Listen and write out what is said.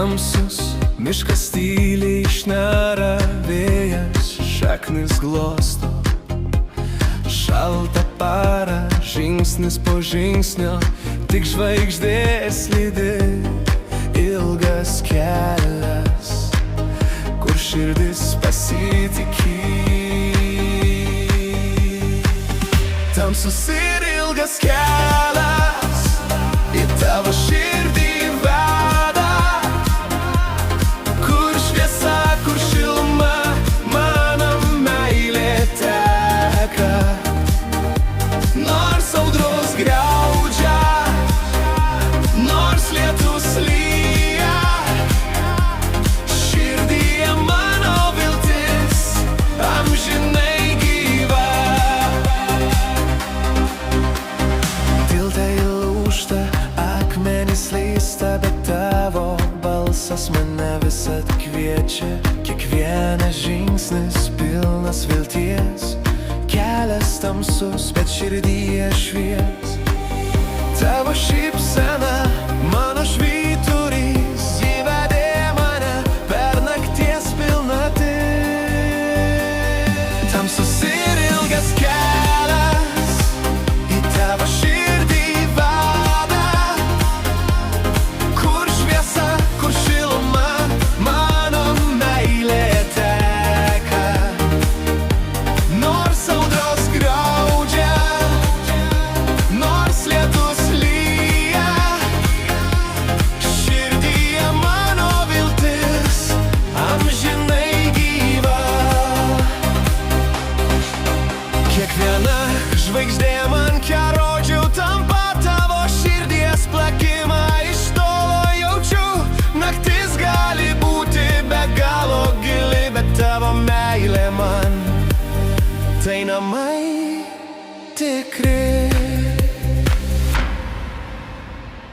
Tamsus miškas tyliai šnara, vėjas šaknis glosto. Šaltą parą, žingsnis po žingsnio, tik žvaigždės lydi. Ilgas kelias, kur širdis pasitikį. Tamsus ir ilgas kelias į tavo širdį veda, kur šviesa, kur šiluma, mano meilė teka. Nors audros griaudžia, nors lietus lyja, širdyje mano viltis amžinai gyva. Tiltai lūžta, akmenys slysta, bet tavo balsas mane visad kviečia. Kiekvienas žingsnis pilnas vilties, kelias tamsus, bet širdyje švies. Tavo šypsena, mano švyturys, ji vedė mane per nakties pilnatį. Tamsus ir ilgas kelias į tavo širdį veda, kur šviesa, kur šiluma, mano meilė teka. Nors audros griaudžia, nors lietus lyja, širdyje mano viltis amžinai gyva. Kiekviena žvaigždė man kerodžiau tampa tavo širdies plakimą. Iš tolo jaučiu, naktis gali būti be galo gili, bet tavo meilė man tai namai tikri.